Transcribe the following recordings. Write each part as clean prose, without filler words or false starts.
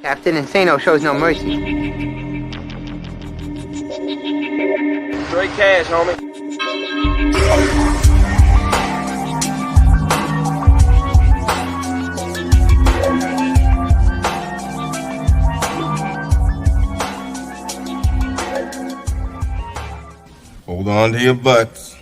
Captain Insano shows no mercy. Straight cash, homie. Hold on to your butts.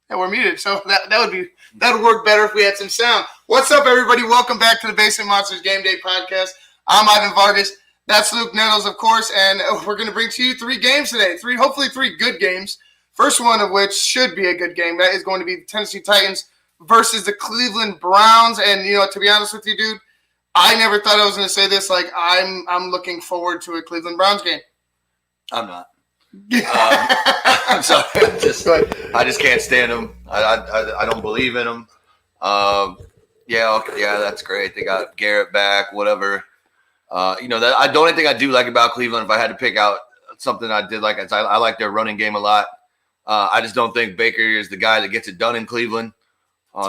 And we're muted, so that would work better if we had some sound. What's up, everybody? Welcome back to the Basement Monsters Game Day Podcast. I'm Ivan Vargas. That's Luke Nettles, of course, and we're going to bring to you 3 games today. Hopefully 3 good games. First one of which should be a good game. That is going to be the Tennessee Titans versus the Cleveland Browns. And to be honest with you, dude, I never thought I was going to say this. Like, I'm looking forward to a Cleveland Browns game. I'm not. I'm sorry. I just can't stand them. I don't believe in them. Yeah, that's great. They got Garrett back, whatever. The only thing I do like about Cleveland, if I had to pick out something I did like, I like their running game a lot. I just don't think Baker is the guy that gets it done in Cleveland.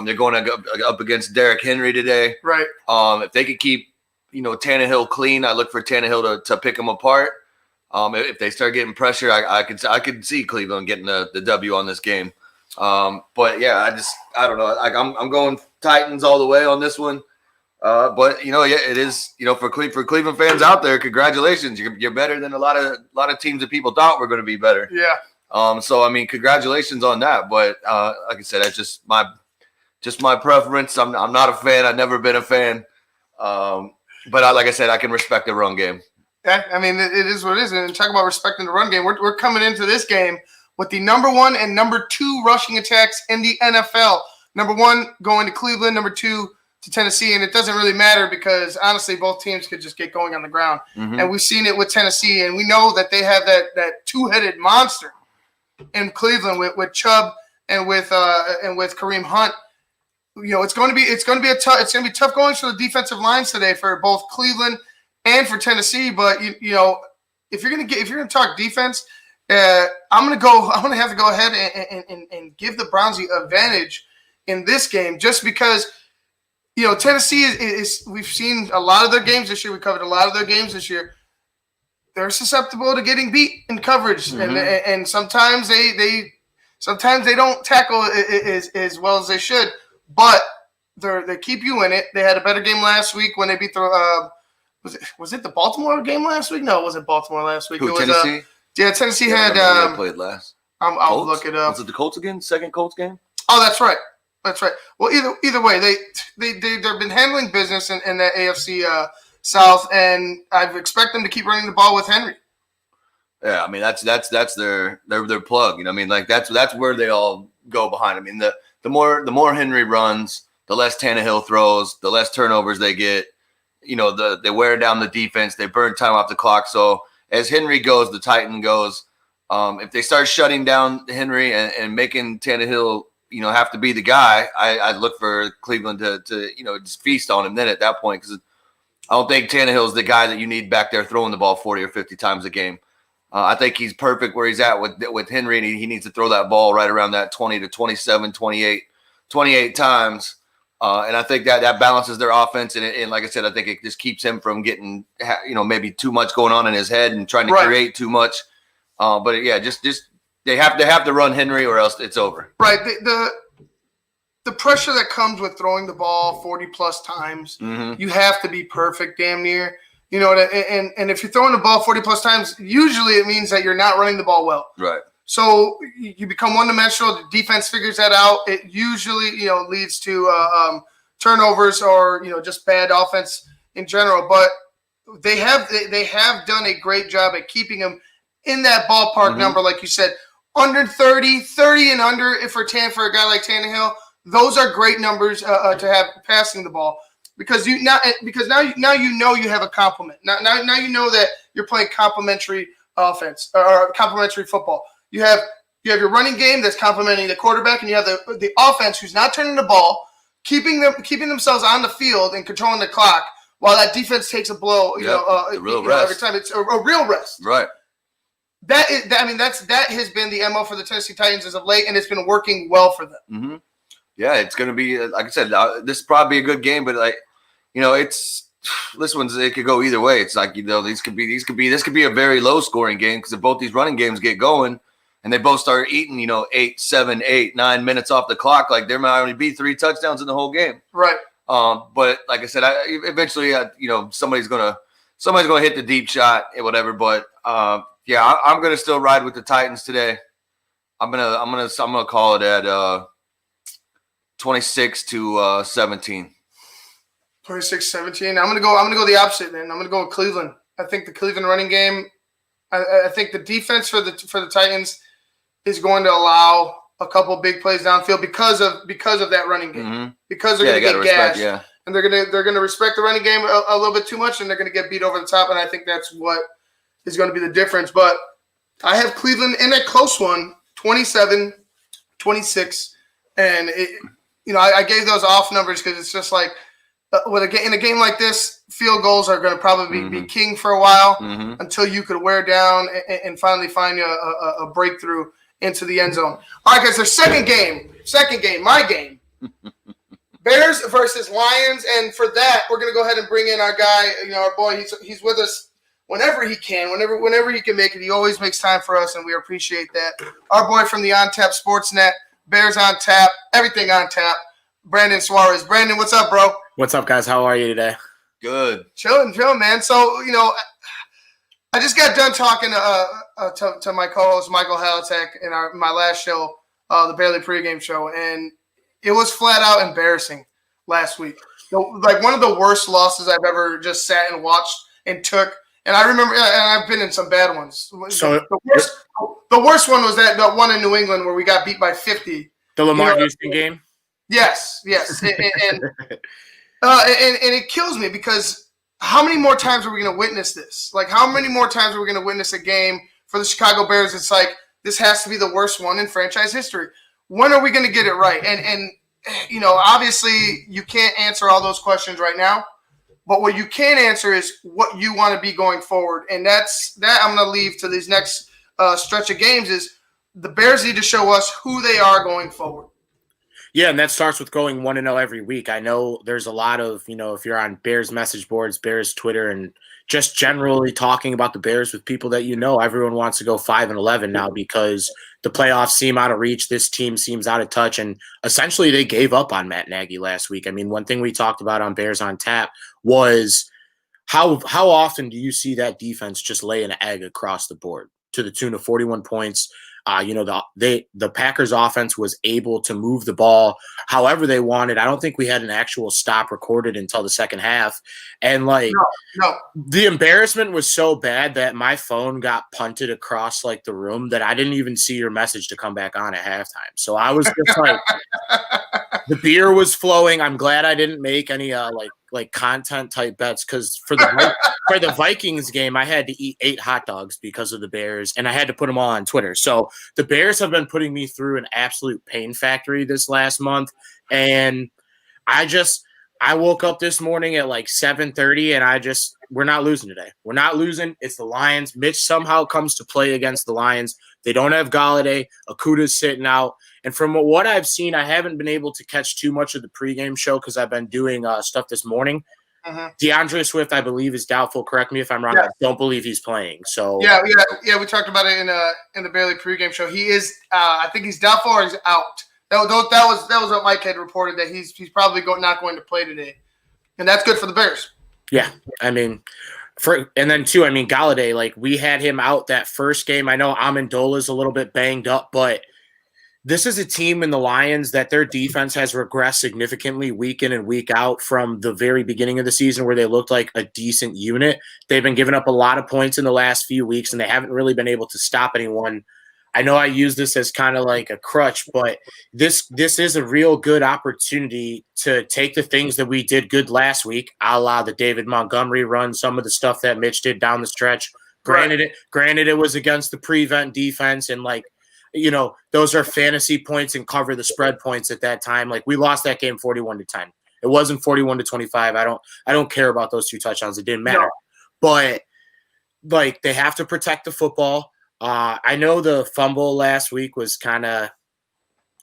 They're going up against Derrick Henry today. Right. If they could keep, Tannehill clean, I look for Tannehill to pick them apart. If they start getting pressure, I could see Cleveland getting the W on this game. But yeah, I don't know. I'm going Titans all the way on this one. But it is, for Cleveland fans out there, congratulations. You're better than a lot of teams that people thought were going to be better. Yeah. So I mean, congratulations on that. But like I said, that's just my preference. I'm not a fan. I've never been a fan. But like I said, I can respect the run game. Yeah, I mean, it is what it is. And talk about respecting the run game. We're coming into this game with the number 1 and number 2 rushing attacks in the NFL. Number 1 going to Cleveland, number 2 to Tennessee. And it doesn't really matter because, honestly, both teams could just get going on the ground. Mm-hmm. And we've seen it with Tennessee. And we know that they have that two-headed monster in Cleveland with Chubb and with Kareem Hunt. It's going to be tough going for the defensive lines today for both Cleveland and for Tennessee. But if you're gonna talk defense, I'm gonna have to go ahead and give the Browns the advantage in this game, just because Tennessee is we've seen a lot of their games this year. We covered a lot of their games this year. They're susceptible to getting beat in coverage, mm-hmm. and sometimes they don't tackle as well as they should. But they keep you in it. They had a better game last week when they beat the. Was it the Baltimore game last week? No, it wasn't Baltimore last week. Who, Tennessee? Tennessee had. They played last. I'll look it up. Was it the Colts again? Second Colts game? Oh, that's right. Well, either way, they've been handling business in that AFC South, and I expect them to keep running the ball with Henry. Yeah, I mean that's their plug. I mean, like that's where they all go behind. I mean the more Henry runs, the less Tannehill throws, the less turnovers they get. They wear down the defense. They burn time off the clock. So as Henry goes, the Titan goes. If they start shutting down Henry and making Tannehill, have to be the guy, I look for Cleveland to just feast on him then at that point, because I don't think Tannehill is the guy that you need back there throwing the ball 40 or 50 times a game. I think he's perfect where he's at with Henry, and he needs to throw that ball right around that 20 to 27, 28 times. And I think that balances their offense. And like I said, I think it just keeps him from getting, maybe too much going on in his head and trying to create too much. But yeah, just they have to run Henry or else it's over. Right. The pressure that comes with throwing the ball 40 plus times, mm-hmm. you have to be perfect damn near. And if you're throwing the ball 40 plus times, usually it means that you're not running the ball well. Right. So you become one-dimensional. The defense figures that out. It usually, leads to turnovers or just bad offense in general. But they have done a great job at keeping them in that ballpark mm-hmm. number, like you said, under 30 and under. For a guy like Tannehill, those are great numbers to have passing the ball, because now you have a complement. Now you know that you're playing complementary offense or complementary football. You have your running game that's complementing the quarterback, and you have the offense who's not turning the ball, keeping themselves on the field and controlling the clock while that defense takes a blow. Real rest. Every time it's a real rest. Right. that has been the MO for the Tennessee Titans as of late, and it's been working well for them. Mm-hmm. Yeah, it's going to be, like I said, this is probably a good game, but it could go either way. It's like, this could be a very low scoring game because if both these running games get going and they both start eating, 8, 7, 8, 9 minutes off the clock, like there might only be 3 touchdowns in the whole game. Right. But like I said, eventually, somebody's gonna hit the deep shot and whatever. But I'm gonna still ride with the Titans today. I'm gonna call it at 26-17. 26-17. I'm gonna go the opposite, man. I'm gonna go with Cleveland. I think the Cleveland running game. I think the defense for the Titans is going to allow a couple big plays downfield because of that running game. Mm-hmm. Because they're going to get gashed, and they're going to respect the running game a little bit too much, and they're going to get beat over the top. And I think that's what is going to be the difference. But I have Cleveland in a close one, 27-26, and I gave those off numbers because it's just like in a game like this, field goals are going to probably be king for a while until you could wear down and finally find a breakthrough into the end zone. All right, guys, their second game, my game. Bears versus Lions, and for that, we're gonna go ahead and bring in our guy, our boy. He's with us whenever he can, whenever he can make it. He always makes time for us, and we appreciate that. Our boy from the On Tap Sportsnet, Bears on Tap, everything on tap. Brandon Suarez. Brandon, what's up, bro? What's up, guys? How are you today? Good. Chilling, man. So I just got done talking to my co-host Michael Halatek in my last show, the Barely Pregame show, and it was flat out embarrassing last week. Like one of the worst losses I've ever just sat and watched and took. And I remember, and I've been in some bad ones. So the worst one was that one in New England where we got beat by 50. The Lamar Houston game. Yes, and it kills me because. How many more times are we going to witness this? Like, how many more times are we going to witness a game for the Chicago Bears? It's like, this has to be the worst one in franchise history. When are we going to get it right? And obviously you can't answer all those questions right now, but what you can answer is what you want to be going forward. And that I'm going to leave to these next stretch of games is the Bears need to show us who they are going forward. Yeah, and that starts with going 1-0 every week. I know there's a lot of, if you're on Bears message boards, Bears Twitter, and just generally talking about the Bears with people that everyone wants to go 5-11 now because the playoffs seem out of reach. This team seems out of touch, and essentially they gave up on Matt Nagy last week. I mean, one thing we talked about on Bears on Tap was how often do you see that defense just lay an egg across the board to the tune of 41 points? The Packers offense was able to move the ball however they wanted. I don't think we had an actual stop recorded until the second half. And the embarrassment was so bad that my phone got punted across the room that I didn't even see your message to come back on at halftime. So I was just the beer was flowing. I'm glad I didn't make any content type bets because for the Vikings game, I had to eat 8 hot dogs because of the Bears, and I had to put them all on Twitter. So the Bears have been putting me through an absolute pain factory this last month, and I woke up this morning at 7:30, and we're not losing today. We're not losing. It's the Lions. Mitch somehow comes to play against the Lions. They don't have Galladay. Okuda's sitting out. And from what I've seen, I haven't been able to catch too much of the pregame show because I've been doing stuff this morning. DeAndre Swift, I believe, is doubtful. Correct me if I'm wrong. Yeah. I don't believe he's playing. So yeah, we talked about it in the Barely pregame show. He is, I think he's doubtful or he's out. That was what Mike had reported that he's probably not going to play today, and that's good for the Bears. Yeah, I mean. Galladay, we had him out that first game. I know Amendola's a little bit banged up, but this is a team in the Lions that their defense has regressed significantly week in and week out from the very beginning of the season where they looked like a decent unit. They've been giving up a lot of points in the last few weeks, and they haven't really been able to stop anyone. I know I use this as kind of like a crutch, but this is a real good opportunity to take the things that we did good last week, a la the David Montgomery run, some of the stuff that Mitch did down the stretch. Granted, it was against the prevent defense, and those are fantasy points and cover the spread points at that time. We lost that game 41-10. It wasn't 41-25. I don't care about those 2 touchdowns. It didn't matter. No. But they have to protect the football. I know the fumble last week was kind of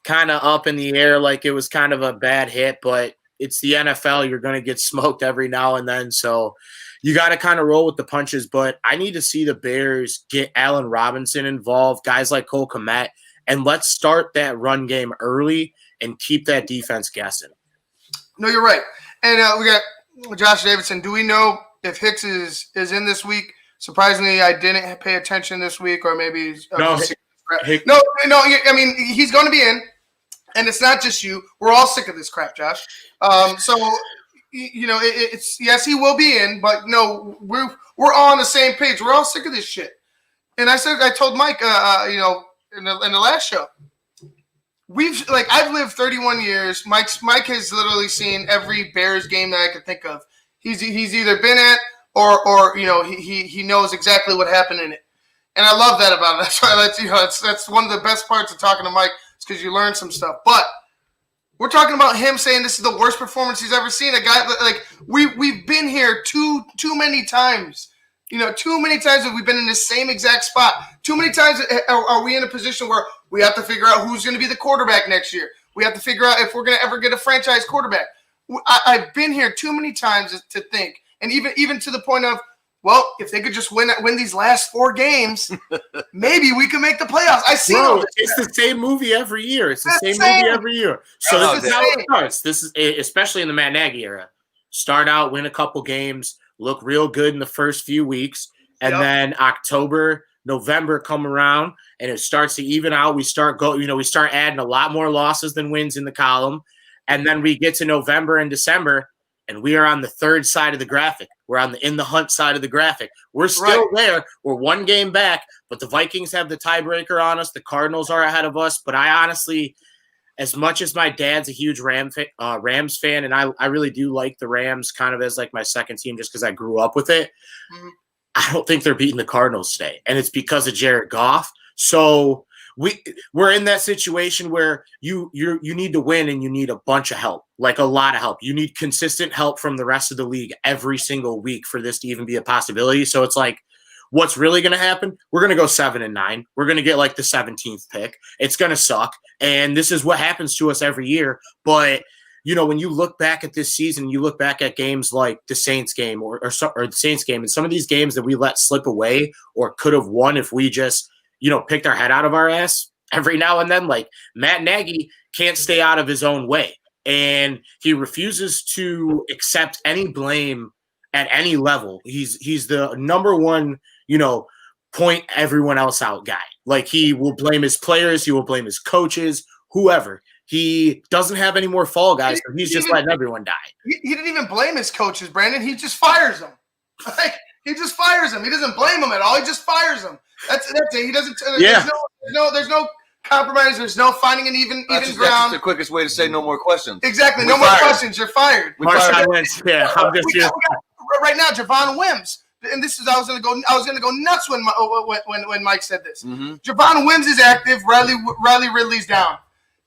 up in the air, like it was kind of a bad hit, but it's the NFL. You're going to get smoked every now and then, so you got to kind of roll with the punches. But I need to see the Bears get Allen Robinson involved, guys like Cole Kmet, and let's start that run game early and keep that defense guessing. No, you're right. And we got Josh Davidson. Do we know if Hicks is in this week? Surprisingly, I didn't pay attention this week, or maybe No. I mean, he's going to be in, and it's not just you. We're all sick of this crap, Josh. So it's yes, he will be in, but no, we're all on the same page. We're all sick of this shit. And I told Mike, in the last show, I've lived 31 years. Mike has literally seen every Bears game that I could think of. He's either been at or he knows exactly what happened in it. And I love that about him. That's why that's one of the best parts of talking to Mike, is because you learn some stuff. But we're talking about him saying this is the worst performance he's ever seen. A guy like we've been here too many times. Too many times have we been in the same exact spot. Too many times are we in a position where we have to figure out who's going to be the quarterback next year. We have to figure out if we're going to ever get a franchise quarterback. I've been here too many times to think, and even to the point of, well, if they could just win these last 4 games, maybe we can make the playoffs. I see. It's the same movie every year. It's the same movie every year. So this is how it starts. This is especially in the Matt Nagy era. Start out, win a couple games, look real good in the first few weeks, and then October, November come around, and it starts to even out. We start adding a lot more losses than wins in the column, and then we get to November and December, and we are on the third side of the graphic. We're on the in the hunt side of the graphic. We're still there. We're 1 game back, but the Vikings have the tiebreaker on us. The Cardinals are ahead of us. But I honestly, as much as my dad's a huge Rams fan, and I really do like the Rams kind of as like my second team just because I grew up with it, I don't think they're beating the Cardinals today. And it's because of Jared Goff. So we're in that situation where you need to win, and you need a bunch of help, like a lot of help. You need consistent help from the rest of the league every single week for this to even be a possibility. So it's like, what's really going to happen? We're going to go 7-9. We're going to get like the 17th pick. It's going to suck. And this is what happens to us every year. But when you look back at this season, you look back at games like the Saints game or the Saints game, and some of these games that we let slip away or could have won if we just picked our head out of our ass every now and then. Like Matt Nagy can't stay out of his own way, and he refuses to accept any blame at any level. He's the number one, point everyone else out guy. Like he will blame his players, he will blame his coaches, whoever. He doesn't have any more fall guys, so he's just letting everyone die. He didn't even blame his coaches, Brandon. He just fires them. He just fires them. He doesn't blame them at all. He just fires them. That's it. He doesn't. There's no compromise. There's no finding an even ground. That's the quickest way to say no more questions. Exactly. No more questions. You're fired. Marshawn Lynch. Yeah, I'm just here. Right now, Javon Wims. And this is I was gonna go nuts when Mike said this. Mm-hmm. Javon Wims is active. Riley Ridley's down.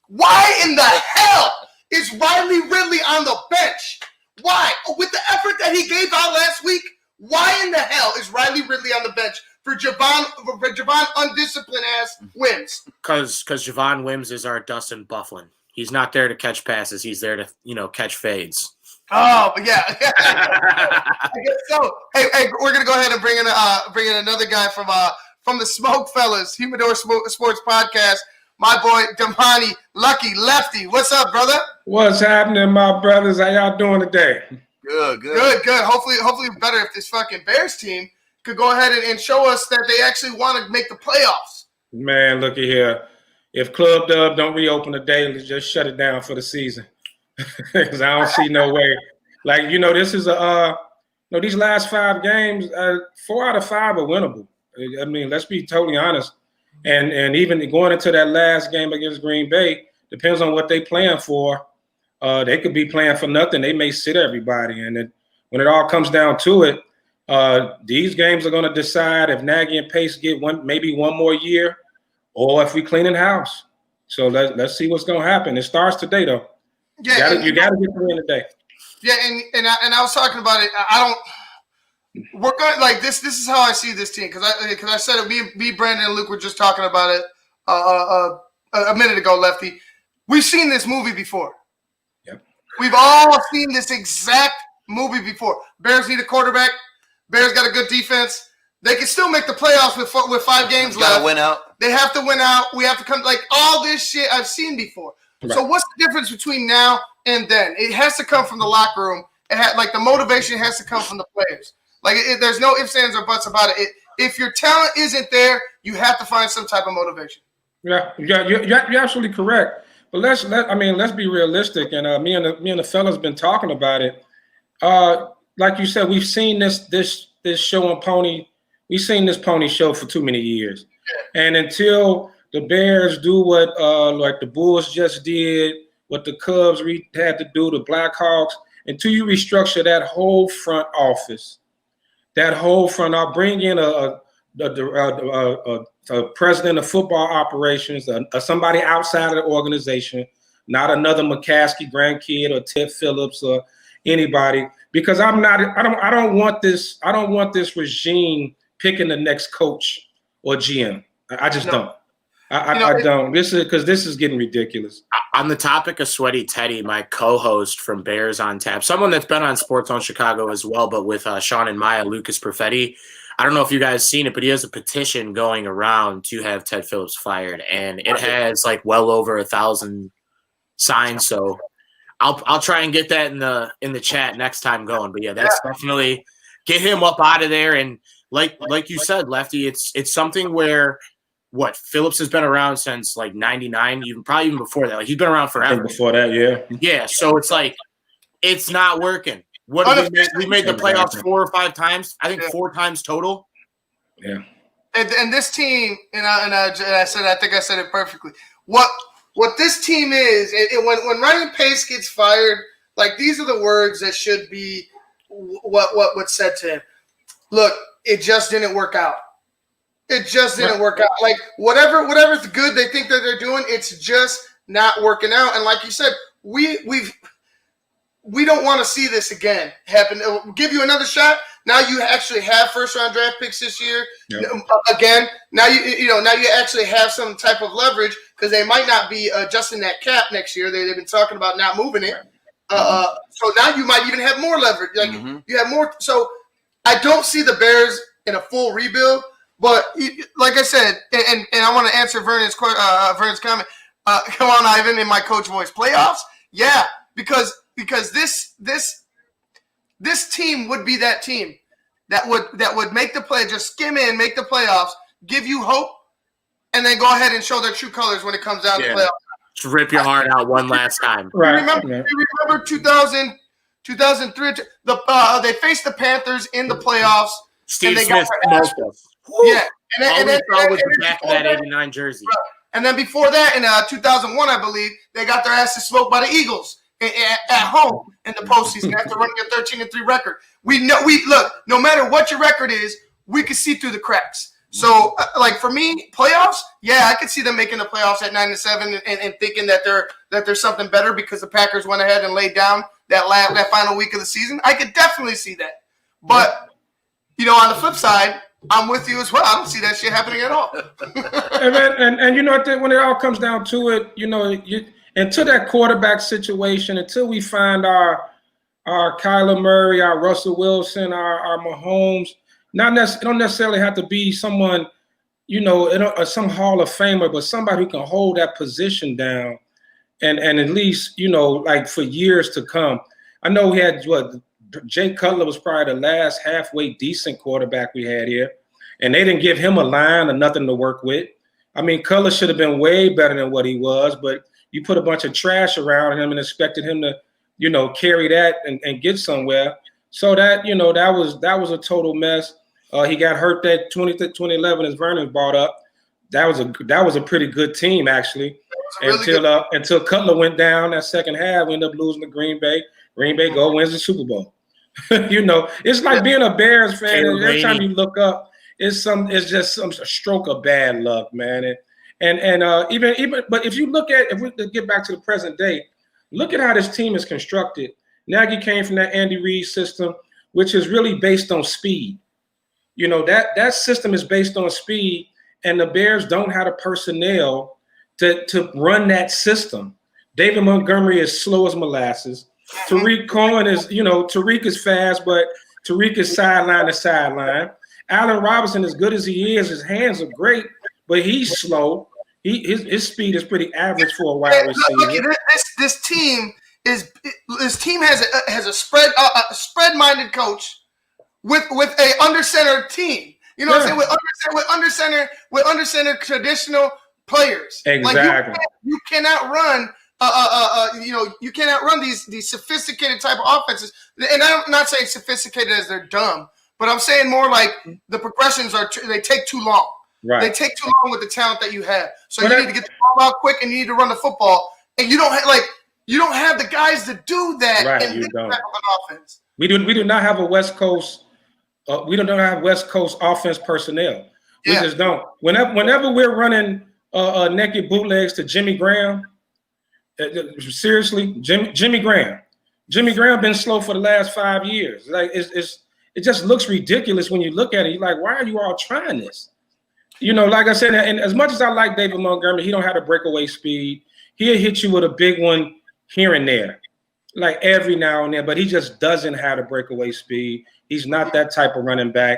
Why in the hell is Riley Ridley on the bench? Why? With the effort that he gave out last week, why in the hell is Riley Ridley on the bench for Javon undisciplined ass Wims? Because Javon Wims is our Dustin Bufflin. He's not there to catch passes. He's there to catch fades. Oh, but yeah. I guess so. Hey, we're gonna go ahead and bring in another guy from the Smoke Fellas Humidor Sports Podcast. My boy Damani Lucky Lefty. What's up, brother? What's happening, my brothers? How y'all doing today? Good. Hopefully better if this fucking Bears team could go ahead and show us that they actually want to make the playoffs. Man, looky here. If Club Dub don't reopen today, let's just shut it down for the season. Because I don't see no way. Like, this is these last 5 games, 4 out of 5 are winnable. I mean, let's be totally honest. And even going into that last game against Green Bay, depends on what they playing for. They could be playing for nothing. They may sit everybody. And when it all comes down to it, these games are going to decide if Nagy and Pace get maybe one more year, or if we cleaning house. So let's see what's going to happen. It starts today, though. Yeah, you got to get the win today. Yeah, and I was talking about it. we're going like this. This is how I see this team because I said it. Me, Brandon, and Luke were just talking about it a minute ago. Lefty, we've seen this movie before. Yep. We've all seen this exact movie before. Bears need a quarterback. Bears got a good defense. They can still make the playoffs with 5 games left. Gotta win out. They have to win out. We have to come like all this shit I've seen before. Right. So what's the difference between now and then? It has to come from the locker room. Like the motivation has to come from the players. Like there's no ifs, ands, or buts about it. If your talent isn't there, you have to find some type of motivation. Yeah, you're absolutely correct. But let's be realistic. And me and the fellas been talking about it. Like you said, we've seen this show on Pony. We've seen this Pony show for too many years. And until the Bears do what like the Bulls just did, what the Cubs had to do, the Blackhawks, until you restructure that whole front office, I'll bring in a president of football operations, somebody outside of the organization, not another McCaskey grandkid or Ted Phillips or anybody, because I don't want this regime picking the next coach or GM. I just don't. I don't. This is getting ridiculous. On the topic of Sweaty Teddy, my co-host from Bears on Tap, someone that's been on SportsZone Chicago as well, but with Sean and Maya, Lucas Perfetti. I don't know if you guys seen it, but he has a petition going around to have Ted Phillips fired, and it has like well over 1,000 signs. So I'll try and get that in the chat next time going. But yeah, that's definitely get him up out of there. And like you said, Lefty, it's something where Phillips has been around since like 99, probably even before that. Like he's been around forever. Before that, yeah. Yeah, so it's like it's not working. What we made the playoffs 4 or 5 times. I think 4 times total. Yeah. And this team, I think I said it perfectly. What this team is, when Ryan Pace gets fired, like these are the words that should be what's said to him. Look, it just didn't work out. It just didn't work out. Like whatever's good they think that they're doing, it's just not working out. And like you said, we don't want to see this again happen. It'll give you another shot. Now you actually have first-round draft picks this year. Yep. Again, now you actually have some type of leverage because they might not be adjusting that cap next year. They've been talking about not moving it. So now you might even have more leverage. Like you have more. So I don't see the Bears in a full rebuild. But like I said, and I want to answer Vernon's comment. Come on, Ivan, in my coach voice. Playoffs? Yeah, because this team would be that team that would make the play, just skim in, make the playoffs, give you hope, and then go ahead and show their true colors when it comes down to playoffs. Just rip your heart out one last time. Right. Remember 2000, 2003? They faced the Panthers in the playoffs. Steve Smith smoked us. Yeah, and then was the back of that '89 jersey. And then before that, in 2001, I believe they got their asses smoked by the Eagles at home in the postseason after running a 13-3 record. Look. No matter what your record is, we can see through the cracks. So, like for me, playoffs, yeah, I could see them making the playoffs at 9-7 and thinking that there's something better because the Packers went ahead and laid down that final week of the season. I could definitely see that, but on the flip side, I'm with you as well. I don't see that shit happening at all. and I think when it all comes down to it, until that quarterback situation, until we find our Kyler Murray, our Russell Wilson, our Mahomes, it don't necessarily have to be someone, some Hall of Famer, but somebody who can hold that position down and at least, like for years to come. I know we had Jay Cutler was probably the last halfway decent quarterback we had here, and they didn't give him a line or nothing to work with. I mean, Cutler should have been way better than what he was, but you put a bunch of trash around him and expected him to, carry that and get somewhere. So that, that was a total mess. He got hurt that 2011 as Vernon brought up. That was a pretty good team actually until Cutler went down that second half. We ended up losing to Green Bay. Green Bay wins the Super Bowl. It's like being a Bears fan. Every time you look up, it's just some stroke of bad luck, man. But if we get back to the present day, look at how this team is constructed. Nagy came from that Andy Reid system. which is really based on speed. You know, that system is based on speed, and the Bears don't have the personnel to run that system. David Montgomery is slow as molasses. Tariq Cohen Tariq is fast, but Tariq is sideline to sideline. Allen Robinson, as good as he is, his hands are great, but he's slow. His speed is pretty average for a wide receiver. Look, this team has a spread-minded coach with a under-center team. You know what I'm saying? With under-center traditional players. Exactly. Like you cannot run. You cannot run these sophisticated type of offenses. And I'm not saying sophisticated as they're dumb, but I'm saying more like the progressions they take too long. Right. They take too long with the talent that you have. So you need to get the ball out quick, and you need to run the football. And you don't have the guys to do that in this type of an offense. We do not have a West Coast. We don't have West Coast offense personnel. We just don't. Whenever we're running naked bootlegs to Jimmy Graham, seriously, Jimmy Graham been slow for the last 5 years. Like it just looks ridiculous when you look at it. You're like, why are you all trying this? You know, like I said, and as much as I like David Montgomery, he don't have the breakaway speed. He'll hit you with a big one here and there, like every now and then, but he just doesn't have the breakaway speed. He's not that type of running back.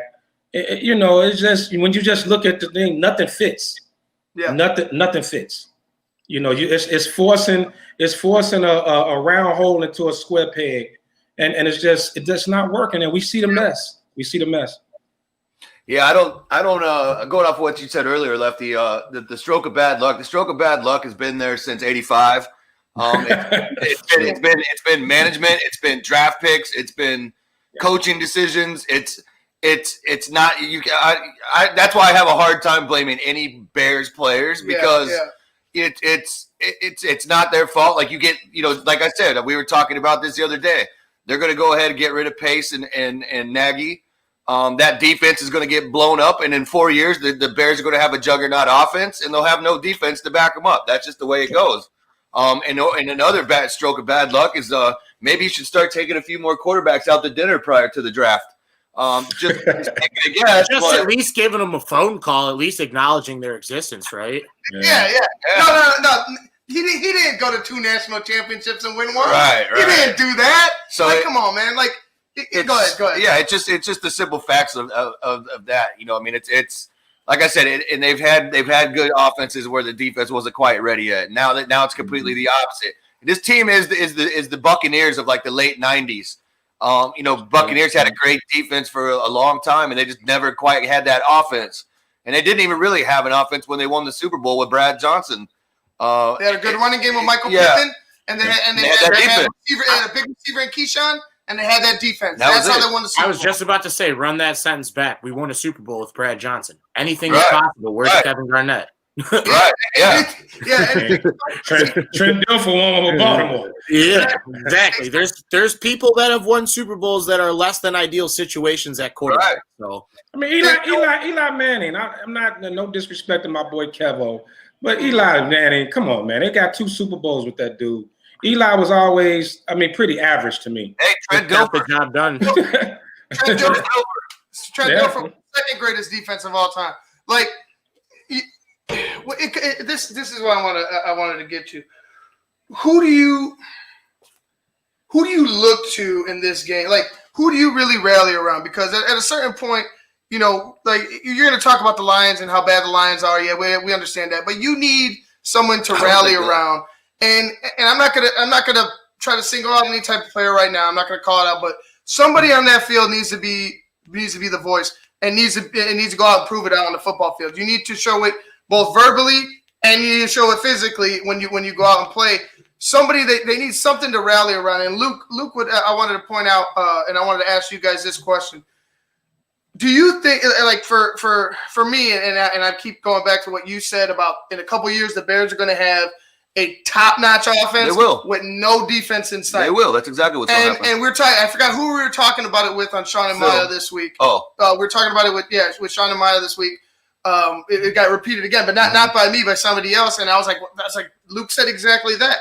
It's just when you just look at the thing, nothing fits. Yeah, nothing fits. You know, it's forcing a round hole into a square peg, and it's just not working. And we see the mess. Yeah, I don't. Going off what you said earlier, Lefty. The stroke of bad luck. The stroke of bad luck has been there since '85. It's been management. It's been draft picks. It's been coaching decisions. It's not you. That's why I have a hard time blaming any Bears players because it's not their fault. Like you get, like I said, we were talking about this the other day. They're going to go ahead and get rid of Pace and Nagy. That defense is going to get blown up, and in 4 years, the Bears are going to have a juggernaut offense, and they'll have no defense to back them up. That's just the way it goes. And another bad stroke of bad luck is maybe you should start taking a few more quarterbacks out to dinner prior to the draft. Just taking a guess, at least giving them a phone call, at least acknowledging their existence, right? Yeah. No. He didn't go to 2 national championships and win one. Right. He didn't do that. So come on, man. Like. Go ahead. Yeah, it's just the simple facts of that. I mean, it's like I said, and they've had good offenses where the defense wasn't quite ready yet. Now it's completely the opposite. This team is the Buccaneers of like the late '90s. Buccaneers had a great defense for a long time, and they just never quite had that offense. And they didn't even really have an offense when they won the Super Bowl with Brad Johnson. They had a good running game with Michael Pittman, and they had a big receiver in Keyshawn. And they had that defense. That's how they won the Super Bowl. I was just about to say, run that sentence back. We won a Super Bowl with Brad Johnson. Anything is possible. Where's Kevin Garnett? Right. Yeah. Trent Dilfer won with Baltimore. Yeah, exactly. There's people that have won Super Bowls that are less than ideal situations at quarterback. Right. So I mean, Eli Manning. I'm not no disrespect to my boy Kevo, but Eli Manning. Come on, man. They got 2 Super Bowls with that dude. Eli was always, pretty average to me. Hey, Trent Dilfer. Job done. Trent Dilfer, second greatest defense of all time. Like, this is what I wanted to get to. Who do you look to in this game? Like, who do you really rally around? Because at a certain point, like you're going to talk about the Lions and how bad the Lions are. Yeah, we understand that, but you need someone to rally around. And I'm not gonna try to single out any type of player right now. I'm not gonna call it out, but somebody on that field needs to be the voice and needs to go out and prove it out on the football field. You need to show it both verbally and you need to show it physically when you go out and play. Somebody they need something to rally around. And Luke, I wanted to point out and I wanted to ask you guys this question. Do you think, like for me, and I keep going back to what you said about in a couple years the Bears are going to have a top-notch offense with no defense in sight. They will. That's exactly what's going to happen. And we're talking. I forgot who we were talking about it with on Sean and Maya this week. We're talking about it with Sean and Maya this week. It got repeated again, but not by me, by somebody else. And I was like, Luke said exactly that.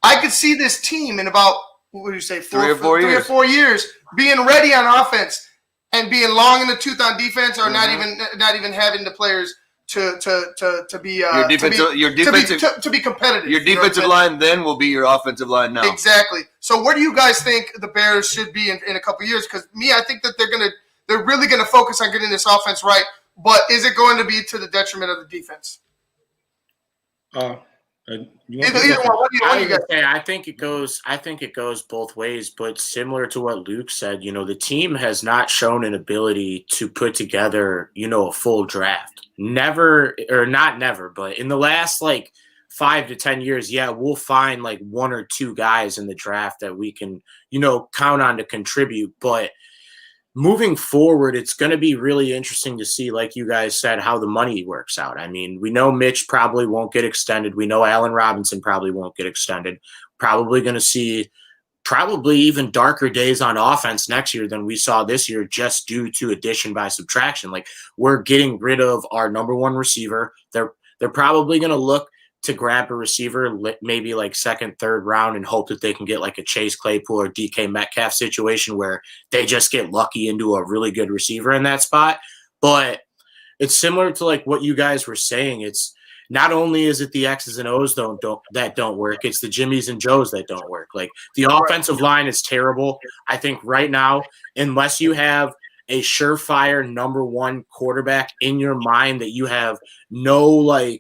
I could see this team in about what would you say, 3 or 4 years. 3 or 4 years, being ready on offense and being long in the tooth on defense, or not even having the players to be to be competitive. Your defensive line then will be your offensive line now. Exactly. So where do you guys think the Bears should be in a couple of years? Because I think that they're really gonna focus on getting this offense right. But is it going to be to the detriment of the defense? Either one. What do you guys think? I think it goes both ways. But similar to what Luke said, the team has not shown an ability to put together, a full draft. Never, or not never, but in the last 5 to 10 years, we'll find 1 or 2 guys in the draft that we can, count on to contribute. But moving forward, it's going to be really interesting to see, like you guys said, how the money works out. I mean, we know Mitch probably won't get extended. We know Allen Robinson probably won't get extended. Probably going to see even darker days on offense next year than we saw this year, just due to addition by subtraction. We're getting rid of our number 1 receiver. They're probably going to look to grab a receiver, maybe second, third round, and hope that they can get a Chase Claypool or DK Metcalf situation where they just get lucky into a really good receiver in that spot. But it's similar to what you guys were saying. It's not only is it the X's and O's that don't work, it's the Jimmies and Joes that don't work. The offensive line is terrible. I think right now, unless you have a surefire number 1 quarterback in your mind that you have no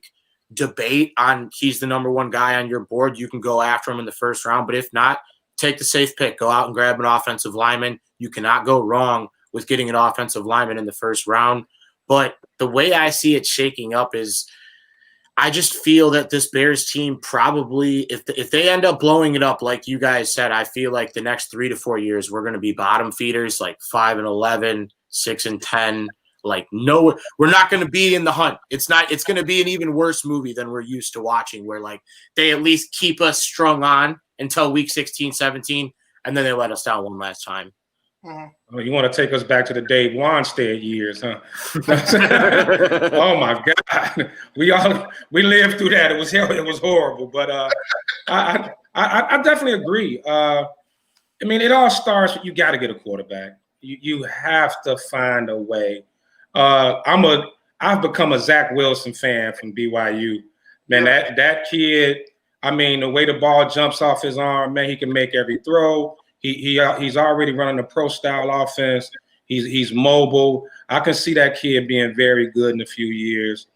debate on, he's the number 1 guy on your board, you can go after him in the first round. But if not, take the safe pick. Go out and grab an offensive lineman. You cannot go wrong with getting an offensive lineman in the first round. But the way I see it shaking up is I just feel that this Bears team probably, if they end up blowing it up like you guys said, I feel like the next 3 to 4 years we're going to be bottom feeders, 5-11, 6-10. No, we're not going to be in the hunt. It's going to be an even worse movie than we're used to watching, where they at least keep us strung on until week 16, 17, and then they let us down one last time. Oh, you want to take us back to the Dave Wanstead years, huh? Oh my God, we lived through that. It was horrible, but I definitely agree. I mean, it all starts with, you got to get a quarterback. You have to find a way. I've become a Zach Wilson fan from BYU. Man, that kid. I mean, the way the ball jumps off his arm, man, he can make every throw. He's already running a pro style offense. He's mobile. I can see that kid being very good in a few years.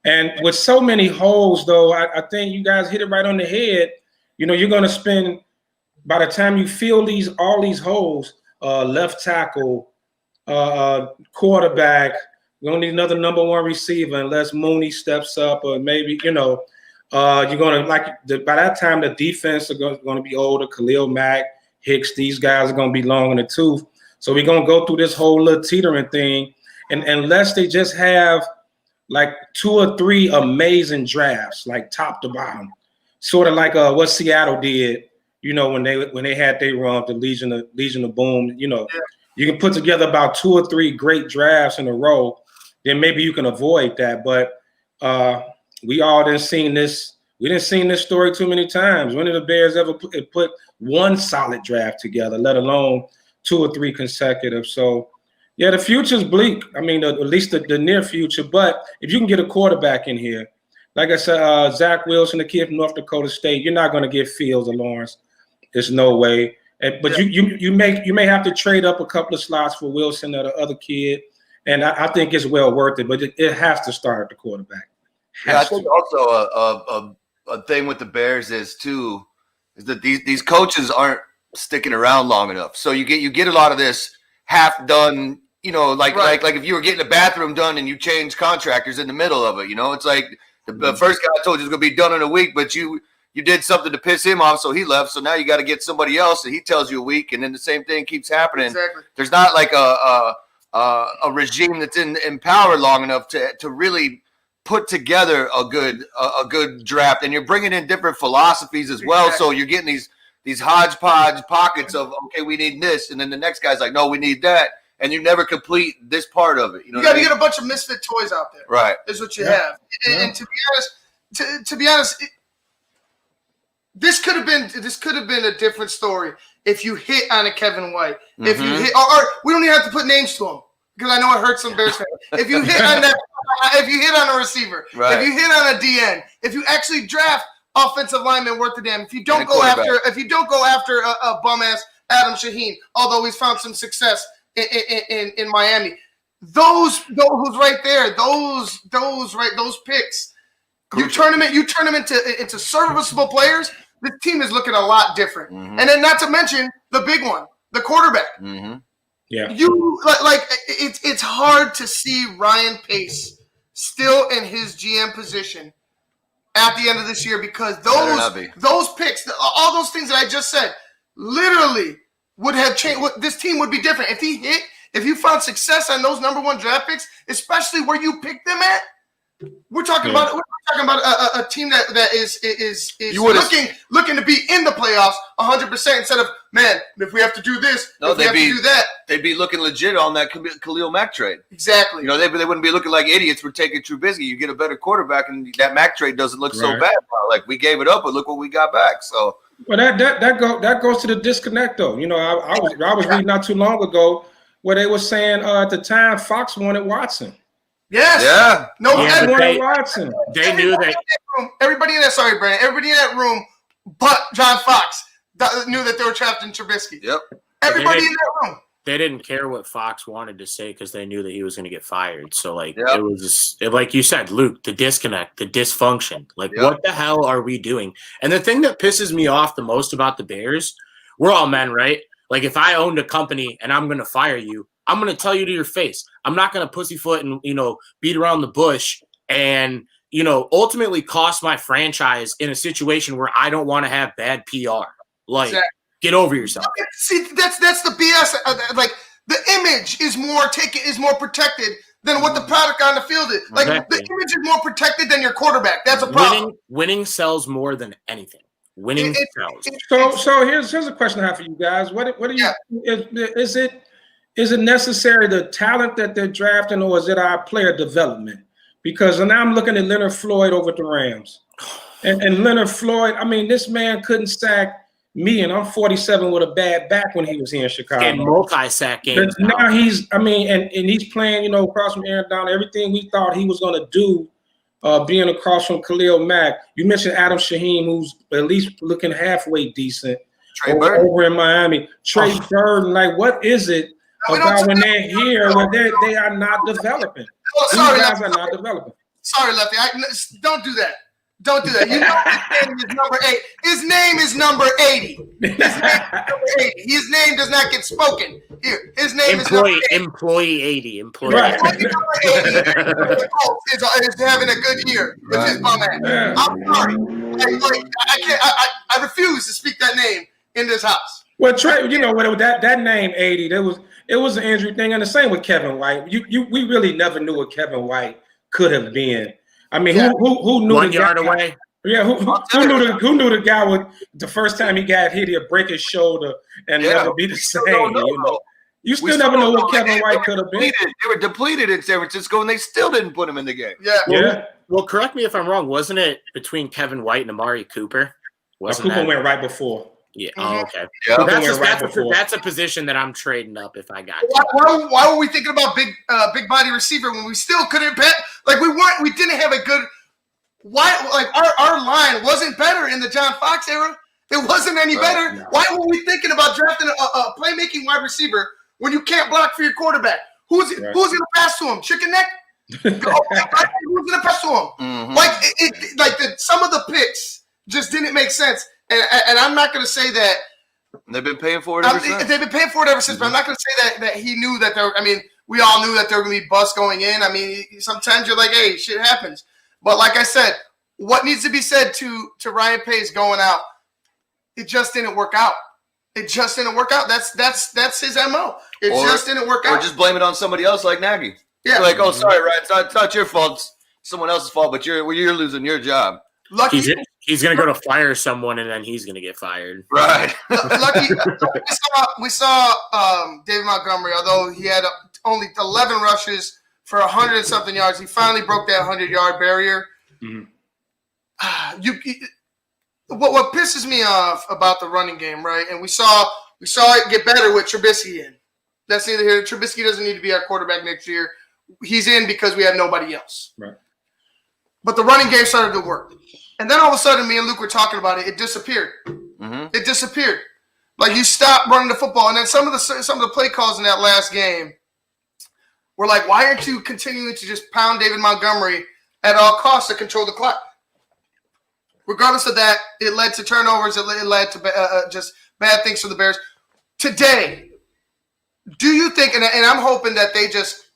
And with so many holes, though, I think you guys hit it right on the head. You're going to spend, by the time you fill all these holes, left tackle, quarterback, we don't need another number 1 receiver unless Mooney steps up, or maybe you're going to by that time the defense is going to be older. Khalil Mack, Hicks, these guys are going to be long in the tooth. So we're going to go through this whole little teetering thing, and unless they just have 2 or 3 amazing drafts, top to bottom, sort of what Seattle did, when they had their run, the Legion of Boom, You can put together about 2 or 3 great drafts in a row, then maybe you can avoid that. But we all didn't seen this. We didn't seen this story too many times. When did the Bears ever put 1 solid draft together, let alone 2 or 3 consecutive? So, yeah, the future's bleak. I mean, at least the near future. But if you can get a quarterback in here, like I said, Zach Wilson, the kid from North Dakota State, you're not going to get Fields or Lawrence. There's no way. But you may have to trade up a couple of slots for Wilson or the other kid, and I think it's well worth it. But it has to start at the quarterback. I think also a thing with the Bears is that these coaches aren't sticking around long enough. So you get a lot of this half done. Like if you were getting a bathroom done and you change contractors in the middle of it. It's like the first guy I told you was going to be done in a week, but you did something to piss him off, so he left. So now you got to get somebody else, and he tells you a week, and then the same thing keeps happening. Exactly. There's not a regime that's in power long enough to really put together a good draft, and you're bringing in different philosophies as well. Exactly. So you're getting these hodgepodge pockets of, okay, we need this, and then the next guy's like, no, we need that, and you never complete this part of it. You got to get a bunch of misfit toys out there, right? Is what you have. And to be honest. This could have been a different story if you hit on a Kevin White, if you hit, or we don't even have to put names to him because I know it hurts some Bears fans. If you hit on that, if you hit on a receiver, if you hit on a DN, if you actually draft offensive lineman worth the damn, if you don't go after a bum ass Adam Shaheen, although he's found some success in Miami, those right there, those picks, you turn them into serviceable players. This team is looking a lot different. And then not to mention the big one, the quarterback. Yeah. You like it's hard to see Ryan Pace still in his GM position at the end of this year because those picks, all those things that I just said, literally would have changed. This team would be different if you found success on those number 1 draft picks, especially where you picked them at. We're talking about a team that is looking to be in the playoffs 100% instead of, man, if we have to do this, if we have to do that. They'd be looking legit on that Khalil Mack trade. Exactly. You know, they wouldn't be looking like idiots for taking Trubisky. You get a better quarterback, and that Mack trade doesn't look so bad. Like, we gave it up, but look what we got back. So, well, that goes to the disconnect, though. You know, I was reading not too long ago where they were saying at the time Fox wanted Watson. Yes. Yeah. No. They Watson. They knew that. Everybody in that. Sorry, Brandon. Everybody in that room, but John Fox, knew that they were trapped in Trubisky. Yep. Everybody in that room. They didn't care what Fox wanted to say because they knew that he was going to get fired. So, like, it was like you said, Luke, the disconnect, the dysfunction. Like, what the hell are we doing? And the thing that pisses me off the most about the Bears, we're all men, right? Like, if I owned a company and I'm going to fire you, I'm going to tell you to your face. I'm not going to pussyfoot and, beat around the bush and, ultimately cost my franchise in a situation where I don't want to have bad PR. Like, get over yourself. See, that's the BS. Like, the image is more protected than what the product on the field is. Like, the image is more protected than your quarterback. That's a problem. Winning sells more than anything. Winning sells. So here's a question I have for you guys. What do you is it necessary the talent that they're drafting, or is it our player development? Because now I'm looking at Leonard Floyd over at the Rams. And Leonard Floyd, I mean, this man couldn't sack me, and I'm 47 with a bad back when he was here in Chicago. And multi-sack games. Now he's playing, across from Aaron Donald, everything we thought he was going to do, being across from Khalil Mack. You mentioned Adam Shaheen, who's at least looking halfway decent over in Miami. Trey Burton, like, what is it about when they're here where they are not developing? These guys are not developing. Sorry, Lefty. Don't do that. Don't do that. You know his name is number 8. His name is number 80. His name does not get spoken. Here, his name is number 80. Employee 80. Employee right. Number 80 is having a good year with his bum ass. I'm sorry. I refuse to speak that name in this house. Well, Trey, that name 80, it was an injury thing, and the same with Kevin White. We really never knew what Kevin White could have been. I mean, who knew 1 yard away? Yeah, who knew the guy would the first time he got hit, he'd break his shoulder and never be the same. You still never know what Kevin White could have been. They were depleted in San Francisco, and they still didn't put him in the game. Well, correct me if I'm wrong. Wasn't it between Kevin White and Amari Cooper? Cooper went right before. Yeah. Oh, okay. Yeah. That's a position that I'm trading up if I got. Why were we thinking about big body receiver when we still couldn't bet? Like, we didn't have a good. Why? Like, our line wasn't better in the John Fox era. It wasn't any better. No. Why were we thinking about drafting a playmaking wide receiver when you can't block for your quarterback? Who's going to pass to him? Chicken neck? Who's going to pass to him? Mm-hmm. Some of the picks just didn't make sense. And I'm not going to say that they've been paying for it ever since. They've been paying for it ever since, but I'm not going to say that he knew that there. I mean, we all knew that there were going to be busts going in. I mean, sometimes you're like, hey, shit happens. But like I said, what needs to be said to Ryan Pace going out? It just didn't work out. It just didn't work out. That's his MO. It just didn't work out. Or just blame it on somebody else like Nagy. Yeah. Like, oh, sorry, Ryan, it's not your fault. It's someone else's fault, but you're losing your job. Lucky he's going to go to fire someone, and then he's going to get fired. Right. Lucky we saw David Montgomery, although he had only 11 rushes for 100-something yards. He finally broke that 100-yard barrier. Mm-hmm. What pisses me off about the running game, right? And we saw We saw it get better with Trubisky in. That's neither here. Trubisky doesn't need to be our quarterback next year. He's in because we have nobody else. Right. But the running game started to work. And then all of a sudden, me and Luke were talking about it. It disappeared. It disappeared. Like, you stopped running the football. And then some of the play calls in that last game were like, why aren't you continuing to just pound David Montgomery at all costs to control the clock? Regardless of that, it led to turnovers. It led to just bad things for the Bears. Today, do you think, and I'm hoping that they just,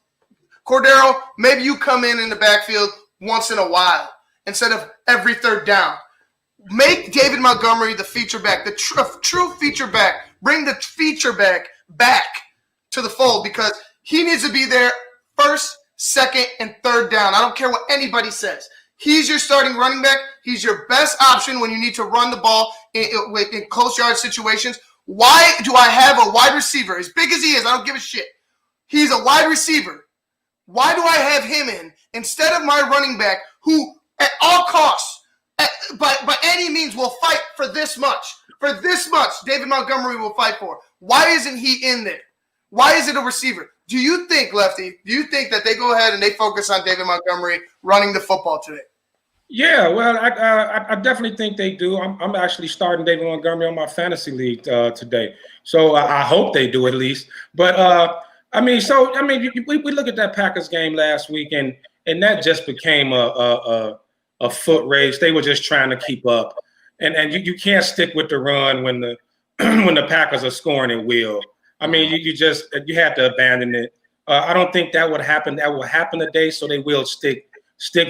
Cordero, maybe you come in the backfield once in a while instead of every third down. Make David Montgomery the feature back, the true feature back. Bring the feature back to the fold because he needs to be there first, second, and third down. I don't care what anybody says. He's your starting running back. He's your best option when you need to run the ball in close yard situations. Why do I have a wide receiver, as big as he is, I don't give a shit. He's a wide receiver. Why do I have him in instead of my running back who at all costs, by any means, will fight for this much? For this much, David Montgomery will fight for. Why isn't he in there? Why is it a receiver? Do you think, Lefty, that they go ahead and they focus on David Montgomery running the football today? Yeah, well, I definitely think they do. I'm actually starting David Montgomery on my fantasy league today, so I hope they do at least. But we look at that Packers game last week, and that just became a foot race. They were just trying to keep up, and you can't stick with the run when the when the Packers are scoring at will. I mean, you have to abandon it. I don't think that would happen. That will happen today, so they will stick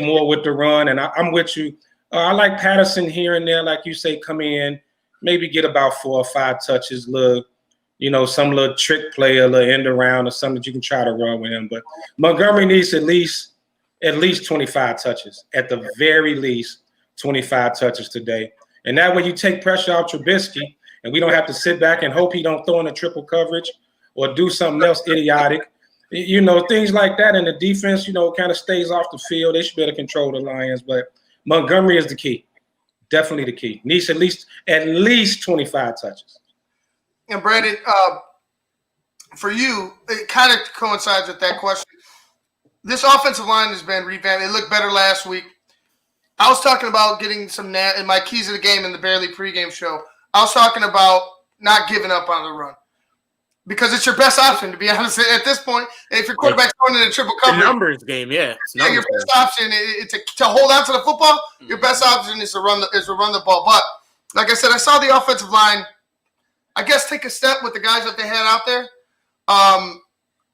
more with the run. And I'm with you. I like Patterson here and there, like you say, come in, maybe get about 4 or 5 touches, some little trick play, a little end around or something that you can try to run with him. But Montgomery needs at least 25 touches, at the very least 25 touches today. And that way you take pressure off Trubisky, and we don't have to sit back and hope he don't throw in a triple coverage or do something else idiotic. Things like that. And the defense, kind of stays off the field. They should be able to control the Lions. But Montgomery is the key. Definitely the key. Needs at least 25 touches. And Brandon, for you, it kind of coincides with that question. This offensive line has been revamped. It looked better last week. I was talking about getting some in my keys of the game in the Barely pregame show. I was talking about not giving up on the run. Because it's your best option, to be honest. At this point, if your quarterback's going in a triple coverage, the numbers game, yeah. Your best option to hold on to the football. Your best option is to run the ball. But like I said, I saw the offensive line, I guess, take a step with the guys that they had out there.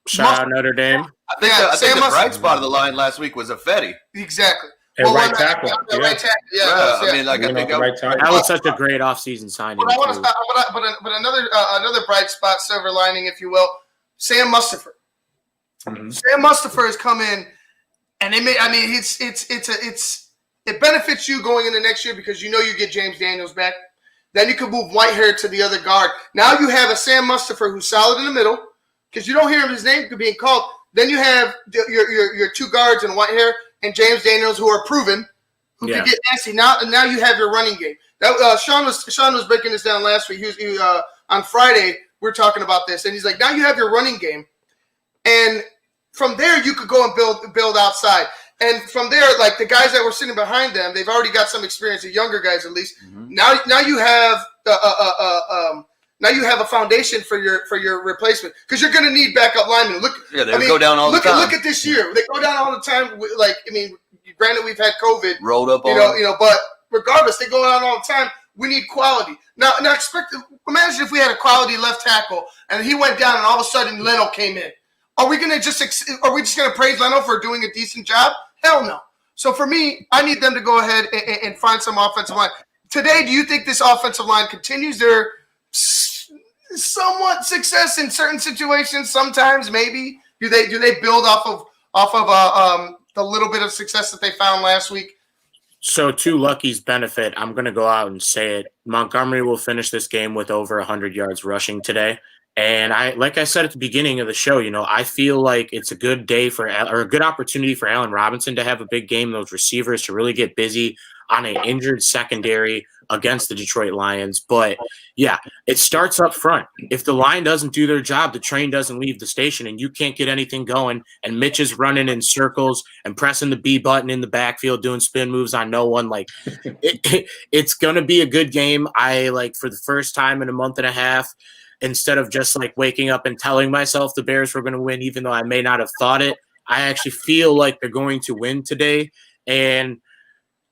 Shout out Notre Dame. I think the bright spot of the line last week was Fetty. Exactly. Right tackle. Right tackle. Yeah. I mean, I think that was such a great offseason signing. But I want to stop. But another bright spot, silver lining, if you will, Sam Mustipher. Mm-hmm. Sam Mustipher has come in, and it benefits you going into next year because you get James Daniels back. Then you can move Whitehair to the other guard. Now you have a Sam Mustipher who's solid in the middle because you don't hear his name being called. Then you have your 2 guards in Whitehair and James Daniels, who are proven, who can get nasty. Now you have your running game. That Sean was breaking this down last week. He on Friday we were talking about this, and he's like, now you have your running game, and from there you could go and build outside. And from there, like the guys that were sitting behind them, they've already got some experience. The younger guys, at least. Mm-hmm. Now you have now you have a foundation for your replacement because you're going to need backup linemen. Go down all the time. Look at this year; they go down all the time. Granted, we've had COVID rolled up, but regardless, they go down all the time. We need quality. Now imagine if we had a quality left tackle and he went down, and all of a sudden Leno came in. Are we just going to praise Leno for doing a decent job? Hell no. So for me, I need them to go ahead and find some offensive line today. Do you think this offensive line continues their somewhat success in certain situations? Sometimes, maybe. Do they build off of the little bit of success that they found last week? So to Lucky's benefit, I'm going to go out and say it. Montgomery will finish this game with over 100 yards rushing today. And like I said at the beginning of the show, I feel like it's a good day or a good opportunity for Allen Robinson to have a big game. Those receivers to really get busy. on an injured secondary against the Detroit Lions. But yeah, it starts up front. If the line doesn't do their job, the train doesn't leave the station, and you can't get anything going. And Mitch is running in circles and pressing the B button in the backfield, doing spin moves on no one. Like it's going to be a good game. I for the first time in a month and a half, instead of just waking up and telling myself the Bears were going to win, even though I may not have thought it, I actually feel like they're going to win today. And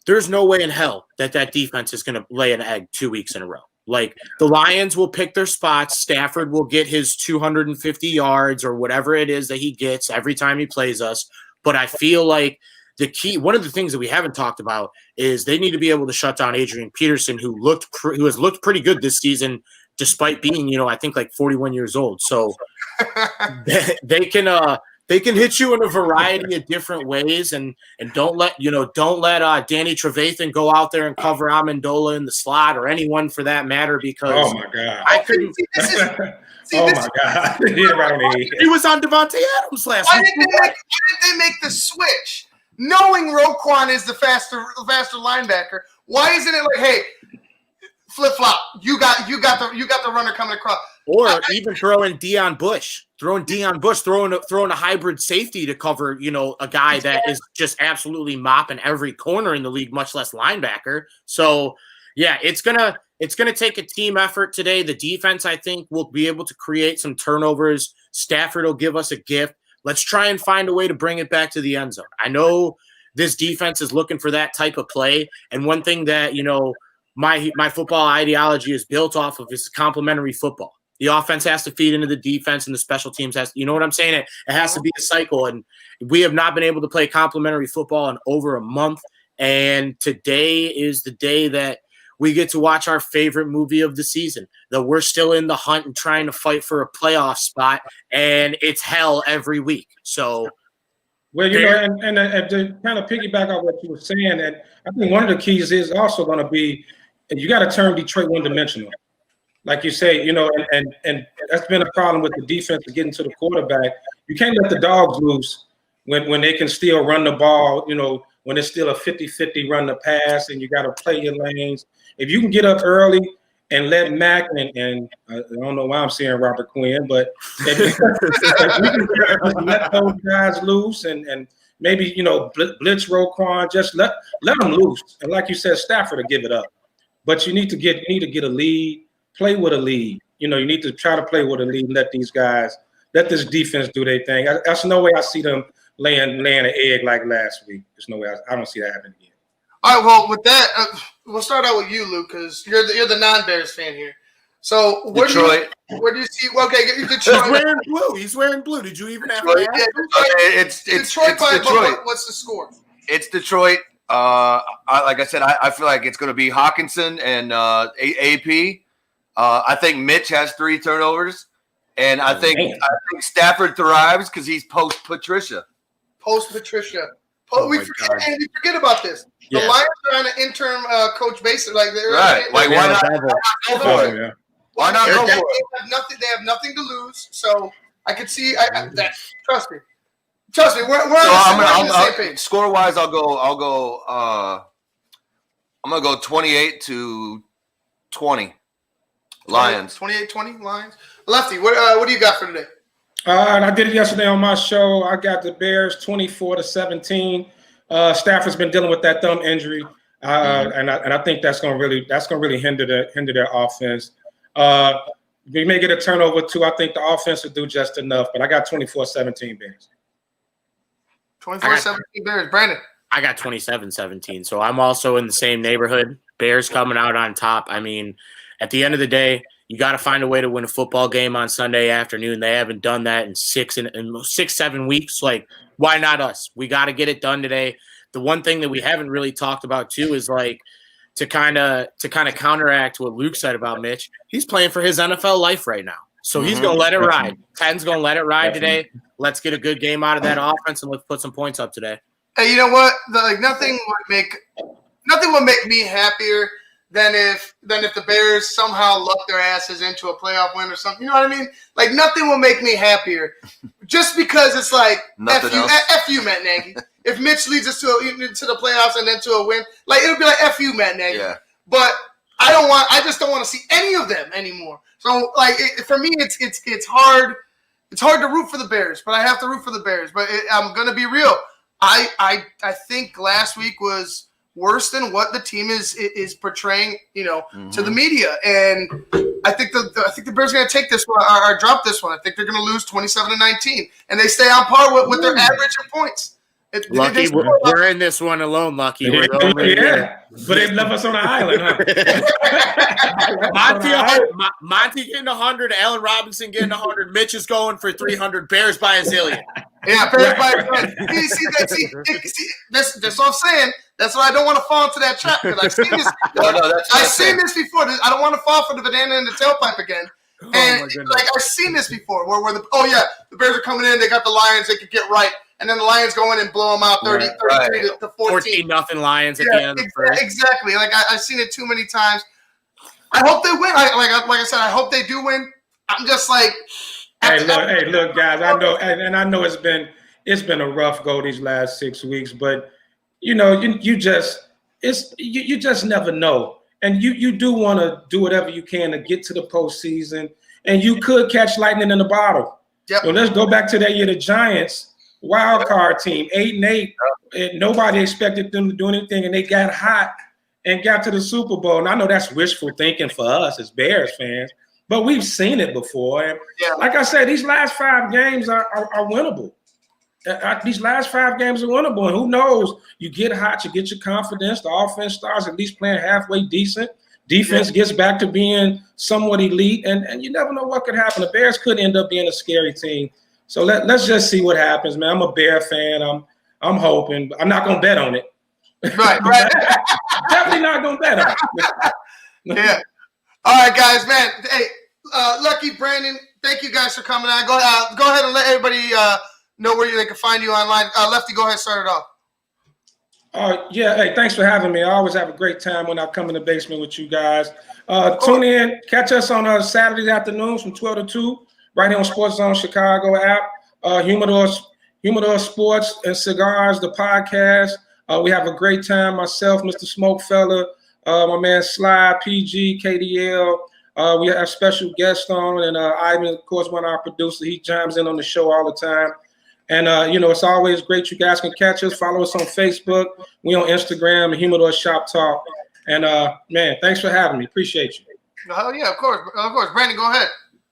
there's no way in hell that defense is going to lay an egg 2 weeks in a row. The Lions will pick their spots. Stafford will get his 250 yards or whatever it is that he gets every time he plays us. But I feel like the key, one of the things that we haven't talked about is they need to be able to shut down Adrian Peterson, who has looked pretty good this season, despite being, I think 41 years old. So they can hit you in a variety of different ways, and don't let Danny Trevathan go out there and cover Amendola in the slot or anyone for that matter, because oh my God, I couldn't. Oh my God, he was on Devontae Adams last week. Why did they make the switch, knowing Roquan is the faster linebacker? Why isn't it hey, flip flop? You got the runner coming across. Or even throwing Deion Bush, throwing a hybrid safety to cover, a guy that is just absolutely mopping every corner in the league, much less linebacker. So, yeah, it's gonna take a team effort today. The defense, I think, will be able to create some turnovers. Stafford will give us a gift. Let's try and find a way to bring it back to the end zone. I know this defense is looking for that type of play, and one thing that my football ideology is built off of is complementary football. The offense has to feed into the defense, and the special teams has – you know what I'm saying? It has to be a cycle, and we have not been able to play complementary football in over a month, and today is the day that we get to watch our favorite movie of the season, that we're still in the hunt and trying to fight for a playoff spot, and it's hell every week. So – well, and to kind of piggyback on what you were saying, and I think one of the keys is also going to be you got to turn Detroit one-dimensional. Like you say, and that's been a problem with the defense of getting to the quarterback. You can't let the dogs loose when they can still run the ball, when it's still a 50-50 run the pass, and you got to play your lanes. If you can get up early and let Mac and I don't know why I'm saying Robert Quinn, but if you can let those guys loose and maybe, blitz Roquan, just let them loose. And like you said, Stafford will give it up. But you need to get a lead. Play with a lead. You need to try to play with a lead and let this defense do their thing. That's no way I see them laying an egg like last week. There's no way I don't see that happening again. All right, well, with that, we'll start out with you, Luke, because you're the non-Bears fan here. So where do you see? Okay, Detroit. He's wearing blue. He's wearing blue. Did you even have to ask? It's Detroit. Detroit. What's the score? It's Detroit. Like I said, I feel like it's going to be Hawkinson and AP. I think Mitch has 3 turnovers, and I think Stafford thrives because he's post Patricia. We forget about this. The Lions are on an interim coach basis, right? Why not? Why not go for it? They have nothing to lose, so I could see that. Trust me. We're on the same page. Score wise, I'll go. I'm gonna go 28-20. Lions. 28-20 Lions. Lefty, what do you got for today? I did it yesterday on my show. I got the Bears 24-17. Stafford's been dealing with that thumb injury, and I think that's gonna really hinder their offense. We may get a turnover too. I think the offense will do just enough, but I got 24-17 Bears. 24-17 Bears. Brandon. I got 27-17, so I'm also in the same neighborhood. Bears coming out on top. I mean, at the end of the day, you got to find a way to win a football game on Sunday afternoon. They haven't done that in 6-7 weeks. Why not us? We got to get it done today. The one thing that we haven't really talked about too is to kind of counteract what Luke said about Mitch. He's playing for his NFL life right now, so he's gonna let it ride. 10's gonna let it ride today. Let's get a good game out of that offense and let's put some points up today. Hey, you know what? Nothing would make me happier than if the Bears somehow luck their asses into a playoff win or something. You know what I mean? Like, nothing will make me happier. Just because it's like, F you, Matt Nagy. If Mitch leads us to the playoffs and then to a win, like, it'll be like, F you, Matt Nagy. Yeah. But I just don't want to see any of them anymore. So, like, for me, it's hard. It's hard to root for the Bears, but I have to root for the Bears. But I'm going to be real. I think last week was worse than what the team is portraying, to the media. And I think the Bears are going to take this one or drop this one. I think they're going to lose 27-19, and they stay on par with their average in points. Lucky, we're in this one alone, Lucky. We're the only but they left us on an island, huh? Monty getting 100, Allen Robinson getting 100, Mitch is going for 300, Bears by a zillion. Yeah, Bears by a zillion. See, that's what I'm saying. That's why I don't want to fall into that trap, because I've seen this. I've seen this before. I don't want to fall for the banana in the tailpipe again. And I've seen this before, where the Bears are coming in, they got the Lions, they could get right. And then the Lions go in and blow them out 33 to 14. 14-0 Lions at the end of the first. Exactly. Like, I've seen it too many times. I hope they win. Like I said, I hope they do win. I'm just like, hey, look, guys. I know, and I know it's been a rough go these last 6 weeks, but you just never know, and you do want to do whatever you can to get to the postseason, and you could catch lightning in the bottle. Yep. So let's go back to that year, the Giants. Wild card team, 8-8. Nobody expected them to do anything, and they got hot and got to the Super Bowl. And I know that's wishful thinking for us as Bears fans, but we've seen it before. And like I said, these last 5 games are winnable. These last 5 games are winnable, and who knows? You get hot, you get your confidence. The offense starts at least playing halfway decent. Defense gets back to being somewhat elite, and you never know what could happen. The Bears could end up being a scary team. So let's just see what happens, man. I'm a Bear fan. I'm hoping. I'm not gonna bet on it. Right. Definitely not gonna bet on it. Yeah. All right, guys, man. Hey, Lucky, Brandon, thank you guys for coming on. Go ahead and let everybody know where they can find you online. Lefty, go ahead and start it off. Hey, thanks for having me. I always have a great time when I come in the basement with you guys. Tune in, catch us on Saturday afternoons from 12 to 2. Right here on SportsZone Chicago app, Humidor Sports and Cigars, the podcast. We have a great time. Myself, Mr. Smokefella, my man Sly, PG, KDL. We have special guests on, and Ivan, of course, one of our producers. He chimes in on the show all the time. And, it's always great. You guys can catch us. Follow us on Facebook. We on Instagram, Humidor Shop Talk. And, man, thanks for having me. Appreciate you. Oh, yeah, of course. Brandon, go ahead.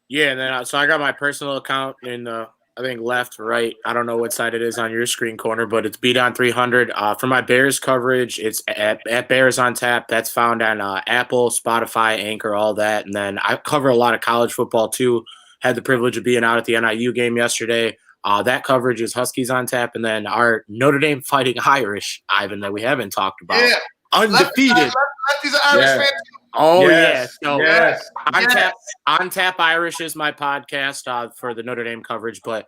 Yeah, and then so I got my personal account in I think left, right. I don't know what side it is on your screen corner, but it's Beat on 300. For my Bears coverage, it's at Bears on Tap. That's found on Apple, Spotify, Anchor, all that. And then I cover a lot of college football too. Had the privilege of being out at the NIU game yesterday. That coverage is Huskies on Tap, and then our Notre Dame Fighting Irish, Ivan, that we haven't talked about. Yeah. Undefeated. Lefty's an Irish fan too. Oh, yes. So On Tap Irish is my podcast for the Notre Dame coverage, but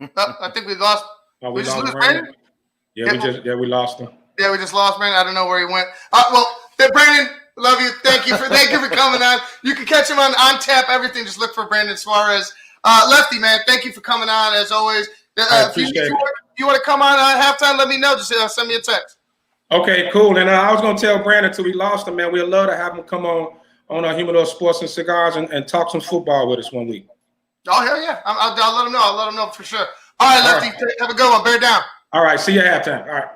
I think we lost. We just lost lose Brandon? We lost him. Yeah, we just lost Brandon. I don't know where he went. Brandon, love you. Thank you for coming on. You can catch him on Tap everything. Just look for Brandon Suarez. Lefty, man, thank you for coming on as always. If you want to come on halftime, let me know. Just send me a text. Okay, cool. And I was going to tell Brandon till we lost him, man. We'd love to have him come on our Humidor Sports and Cigars and talk some football with us one week. Oh, hell yeah. I'll let him know. I'll let him know for sure. All right, Lefty. Have a good one. Bear down. All right. See you at halftime. All right.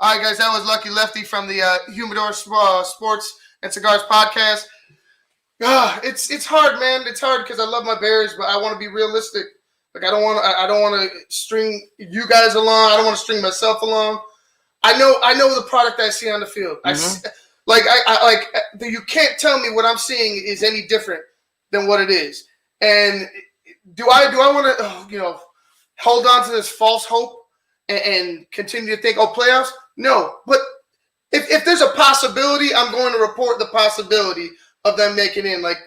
All right, guys. That was Lucky Lefty from the Humidor Sports and Cigars podcast. It's hard, man. It's hard because I love my Bears, but I want to be realistic. Like, I don't want to string you guys along. I don't want to string myself along. I know the product I see on the field. You can't tell me what I'm seeing is any different than what it is. And do I want to hold on to this false hope and continue to think, playoffs? No. But if there's a possibility, I'm going to report the possibility of them making in. Like,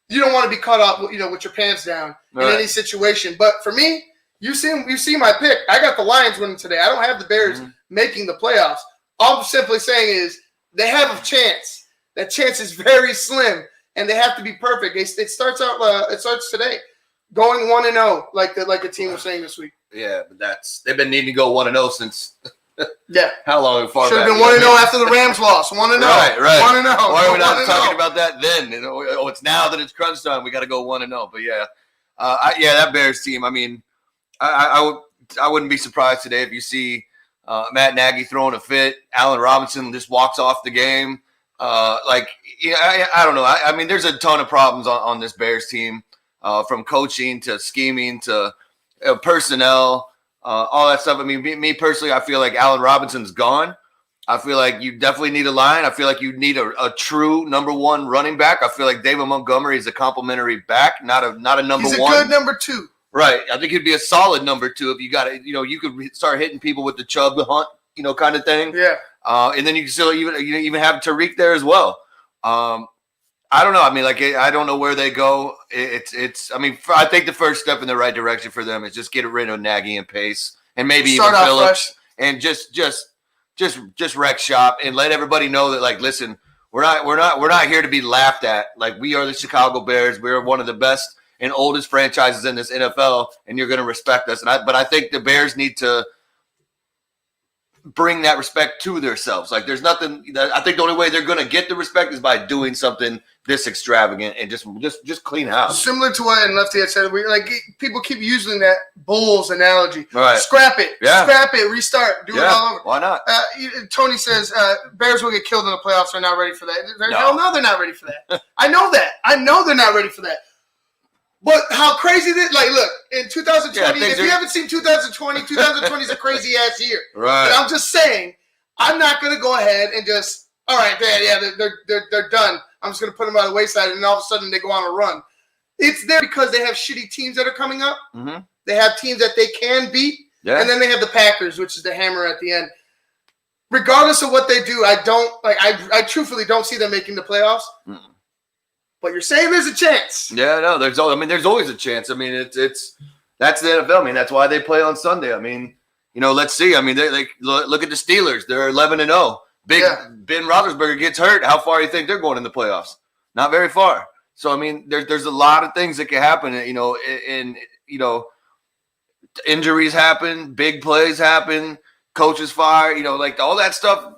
you don't want to be caught up, with your pants down in any situation. But for me, you see my pick. I got the Lions winning today. I don't have the Bears making the playoffs. All I'm simply saying is they have a chance. That chance is very slim, and they have to be perfect. It starts today, going 1-0, like the team was saying this week. Yeah, but they've been needing to go 1-0 since. Yeah. How long? Far should have back? been 1-0 after the Rams lost. 1-0. Right. 1-0. Why are we not 1-0. talking about that then? It's now that it's crunch time. We got to go 1-0. But yeah, that Bears team. I mean, I wouldn't be surprised today if you see Matt Nagy throwing a fit. Allen Robinson just walks off the game. I don't know. I mean, there's a ton of problems on this Bears team, from coaching to scheming to personnel. All that stuff. I mean, me personally, I feel like Allen Robinson's gone. I feel like you definitely need a line. I feel like you need a true number one running back. I feel like David Montgomery is a complimentary back, not a number one. He's a good number 2. Right. I think he'd be a solid number 2 if you got it. You could start hitting people with the Chubb hunt, kind of thing. Yeah. And then you can still even have Tariq there as well. I don't know. I mean, I don't know where they go. I mean, I think the first step in the right direction for them is just get rid of Nagy and Pace, and maybe start even Phillips, fresh. and just wreck shop and let everybody know that, listen, we're not here to be laughed at. We are the Chicago Bears. We're one of the best and oldest franchises in this NFL, and you're going to respect us. But I think the Bears need to bring that respect to themselves. There's nothing. I think the only way they're going to get the respect is by doing something this extravagant and just clean house. Similar to what Lefty had said, people keep using that Bulls analogy. Right. Scrap it. Yeah. Scrap it. Restart. Do it all over. Why not? Tony says Bears will get killed in the playoffs. They're not ready for that. No. Hell no, they're not ready for that. I know that. I know they're not ready for that. But how crazy this? Look, in 2020, if you haven't seen 2020, 2020 is a crazy ass year. Right. But I'm just saying, I'm not going to go ahead and just, all right, they're done. I'm just going to put them by the wayside, and all of a sudden they go on a run. It's there because they have shitty teams that are coming up. Mm-hmm. They have teams that they can beat, and then they have the Packers, which is the hammer at the end. Regardless of what they do, I truthfully don't see them making the playoffs. Mm-mm. But you're saying there's a chance. Yeah, no, there's always a chance. I mean, it's that's the NFL. I mean, that's why they play on Sunday. I mean, let's see. I mean, they look at the Steelers. They're 11-0. Ben Roethlisberger gets hurt. How far do you think they're going in the playoffs? Not very far. So I mean, there's a lot of things that can happen. And injuries happen, big plays happen, coaches fire. All that stuff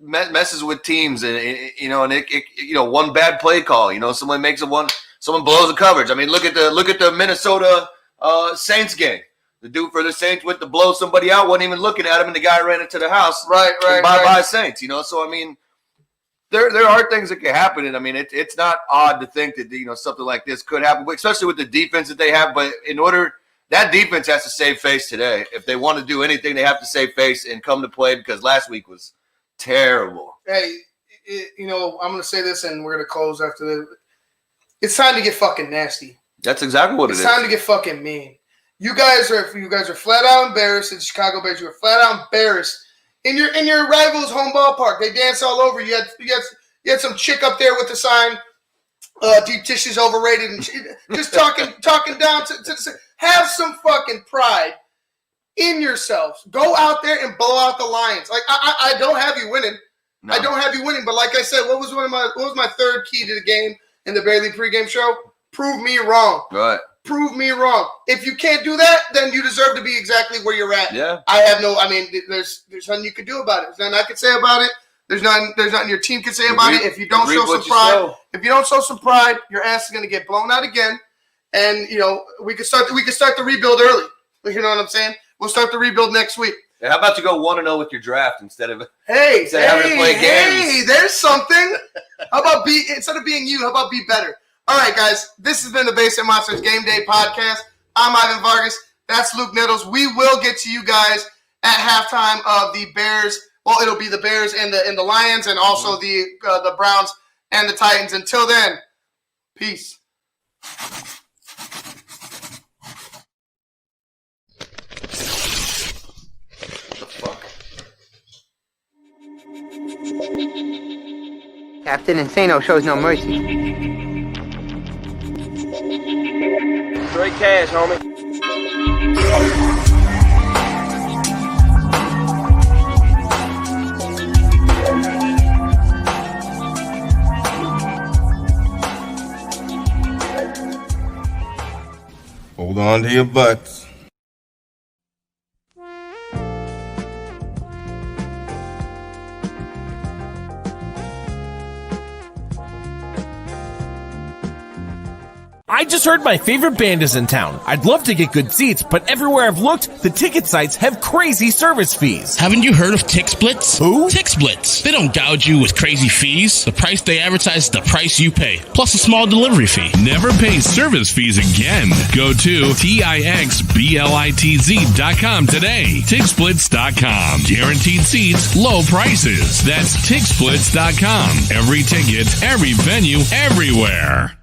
messes with teams, and one bad play call, someone blows a coverage. I mean, look at the Minnesota Saints game. The dude for the Saints went to blow somebody out, wasn't even looking at him, and the guy ran into the house. Right. Bye Saints. So I mean, there are things that can happen, and I mean, it's not odd to think that something like this could happen, especially with the defense that they have. But that defense has to save face today. If they want to do anything, they have to save face and come to play, because last week was terrible. Hey, I'm going to say this, and we're going to close after this. It's time to get fucking nasty. That's exactly what it is. It's time to get fucking mean. You guys are flat out embarrassed. In Chicago Bears, you are flat out embarrassed in your rival's home ballpark. They dance all over. You had some chick up there with the sign, "Deep tissue's overrated," and just talking down to have some fucking pride in yourselves. Go out there and blow out the Lions. I don't have you winning. No. I don't have you winning. But like I said, what was my third key to the game in the Bailey pregame show? Prove me wrong. Right. Prove me wrong. If you can't do that, then you deserve to be exactly where you're at. Yeah. There's nothing you could do about it. There's nothing I could say about it. There's nothing your team can say about it. If you don't show some pride, your ass is going to get blown out again. And we could start the rebuild early. You know what I'm saying? We'll start the rebuild next week. Yeah, how about you go 1-0 with your draft instead of having to play games? Hey, there's something. How about instead of being you? How about be better? All right, guys. This has been the Basement Monsters Game Day Podcast. I'm Ivan Vargas. That's Luke Nettles. We will get to you guys at halftime of the Bears. Well, it'll be the Bears and the Lions, and also the Browns and the Titans. Until then, peace. Captain Insano shows no mercy. Straight cash, homie. on to your butts. I just heard my favorite band is in town. I'd love to get good seats, but everywhere I've looked, the ticket sites have crazy service fees. Haven't you heard of TixSplits? Who? TixSplits. They don't gouge you with crazy fees. The price they advertise is the price you pay, plus a small delivery fee. Never pay service fees again. Go to TIXBLITZ.com today. TixSplits.com. Guaranteed seats, low prices. That's TixSplits.com. Every ticket, every venue, everywhere.